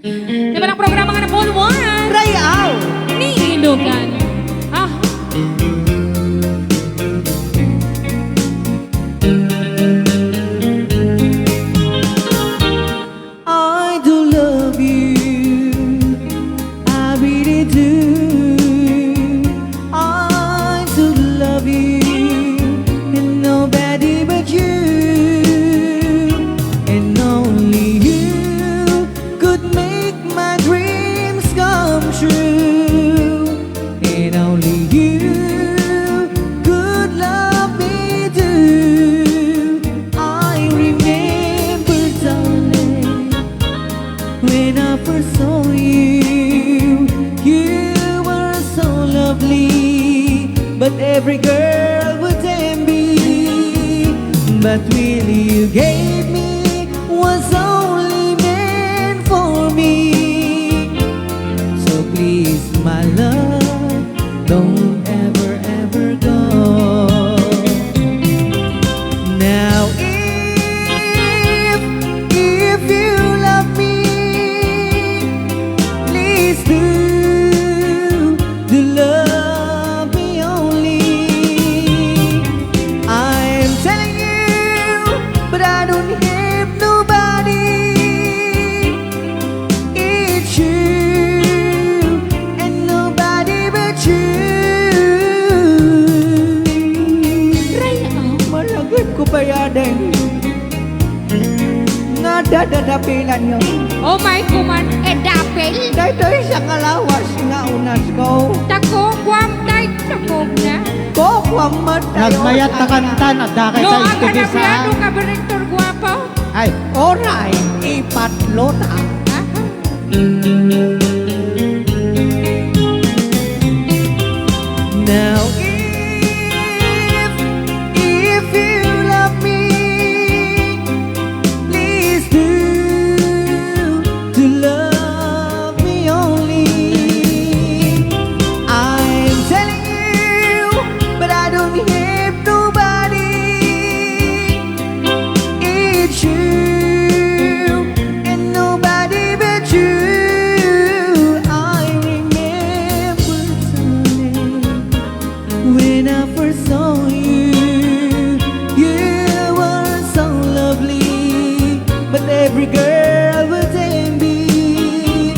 Diba ng programa nga na Paul One? Rayaw! Ni Ilocano. Ah. I do love you, I really do. I do love you, and nobody but you, and only you could make my dreams come true, and only you could love me too. I remember, darling, when I first saw you, you were so lovely, but every girl would envy. But really you gave me was only meant for me. So please, my love, don't ever, ever go. Now if you love me, please do love me only. I'm telling you, but I don't have nobody. It's you, and nobody but you. Malagip ko pa yaden. Nga dadadapilan nyo. Oh my kuman, dapel. Dito isang alawas nga unas ko. Takukwam, tay, takog na. Kokwam matayo. Nagmayat na kanta, nagdakay No, sa aga na istubisa. piyano ka, Reventor Guapo. Ay, Oray, ipatlota. Ah. Now if you love me, please do love me only. I'm telling you, but I don't have nobody. It's you, and nobody but you. I remember, darling, when I first saw you, you were so lovely, but every girl would envy.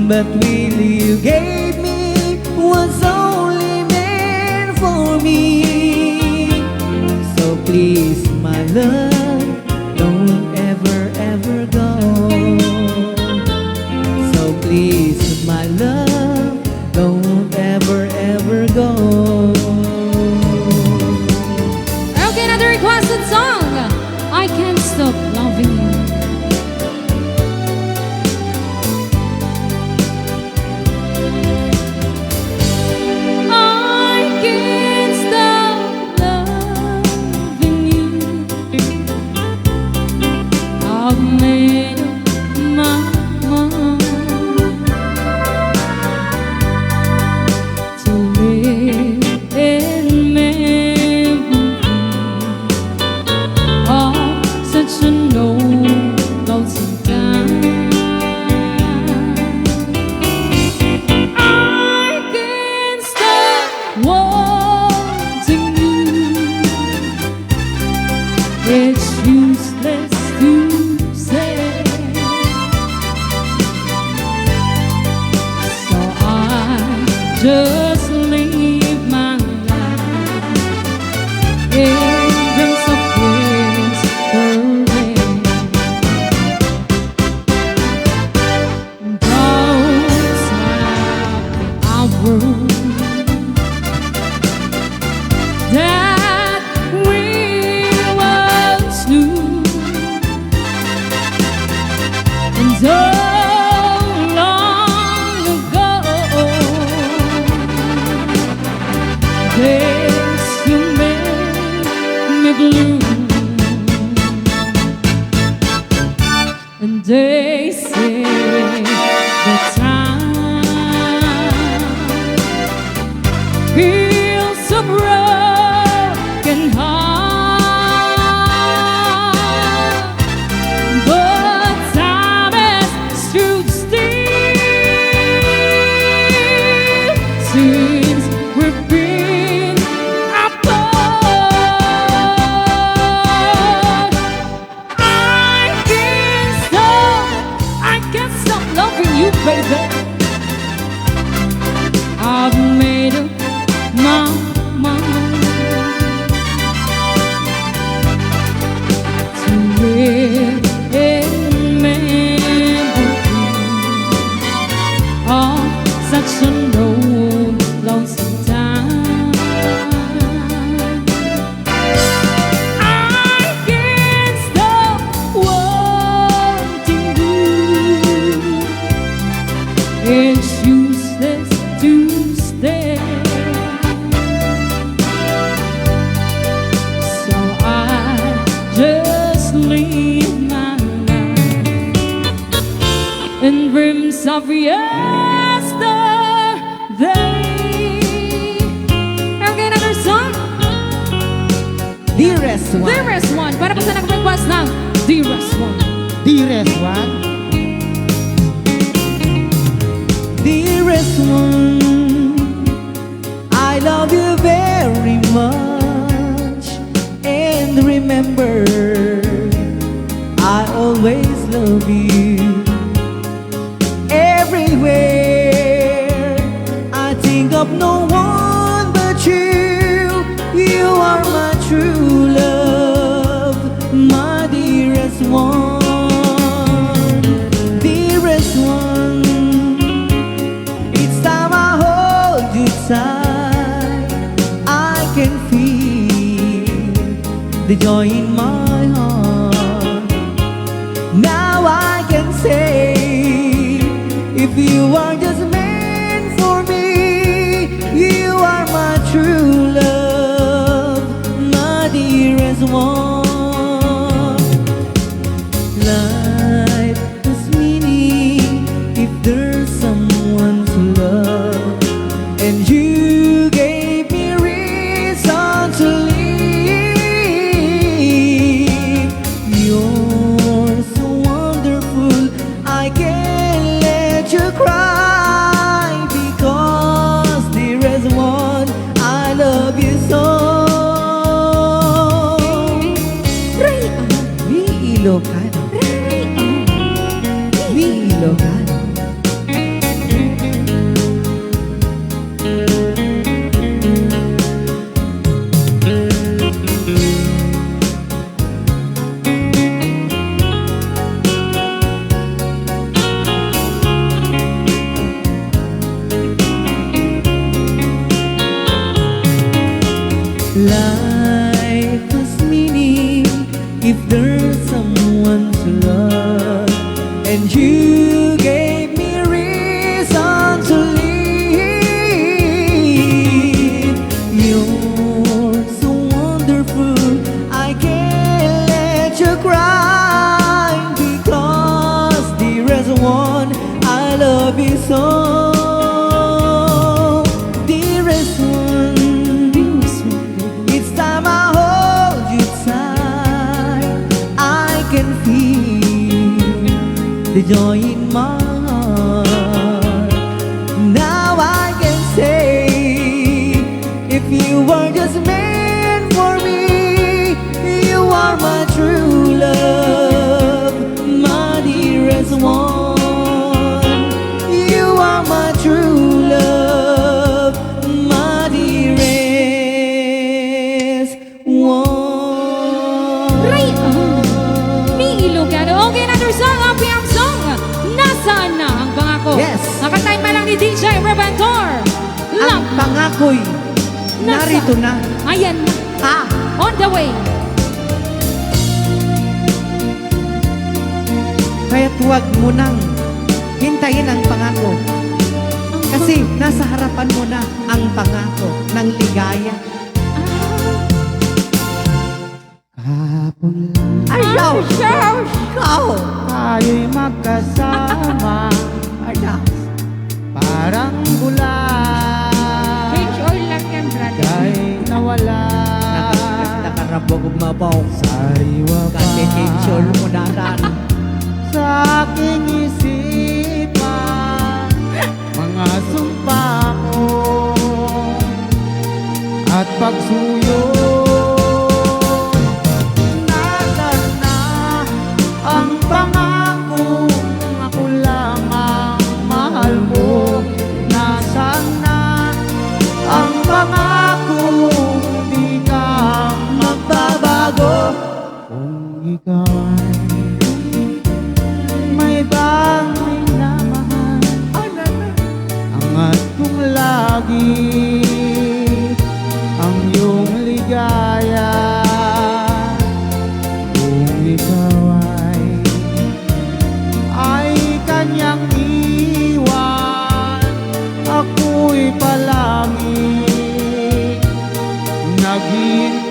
But really you gave me was only meant for me. So please, my love, don't ever, ever go. So please, my love, don't ever, ever go. Okay, another requested song. I Can't Stop Loving You. I can't stop loving you. I've made up my mind to live in memory of such an old lonesome time. I can't stop wanting you. It's useless to say, so I just live my life in dreams of yesterday. Don't smile, our world that we once knew, and so long ago. you, baby. I've made up my mind to live in memory of such an old lonesome time. I can't stop wanting you. It's useless to stay, so I just leave my life in dreams of yesterday. Okay, another song. Dearest one. Dearest one. Para po sa nag-request ng Dearest one. Dearest one. Dearest one, I love you very much. And remember, I always love you. Everywhere I think of no one but you. You are my true love, my dearest one. Dearest one, each time I hold you tight, I can feel the joy in my heart. Now I can say, if you are just meant for me, you are my true love, my dearest one. Life has meaning if there's someone to love, and you gave me reason to live. You're so wonderful, I can't let you cry, because dearest one, I love you so. Mi Ilocano, mi Ilocano. Life has meaning if there's someone to love, and you gave me reason to live. You're so wonderful, I can't let you cry, because dearest one, I love you so. Dearest one, each time I hold you tight, I can feel the joy in my heart. Now I can say, if you were just meant for me, you are my true love, my dearest one. You are my true love, my dearest one. Right on. Mi Ilocano. Okay, another song. Ang PM song. Nasaan na ang pangako? Yes. Nakantayin pa lang ni DJ Reventor Ang pangako'y narito na. Ayan na. Ah, On the way. kaya't huwag mo nang hintayin ang pangako. Kasi nasa harapan mo na ang pangako ng ligaya. Kahapon lang Ayaw, ikaw tayo'y magkasama. Parang bulan Change oil lang yan, brother. kay nawala. Nakarabog mabaw, Sariwa pa kasi tensyon mo naran. sa aking isipan mga sumpa ko at pagsuyo. Nasaan na ang pangakong ako lamang Laging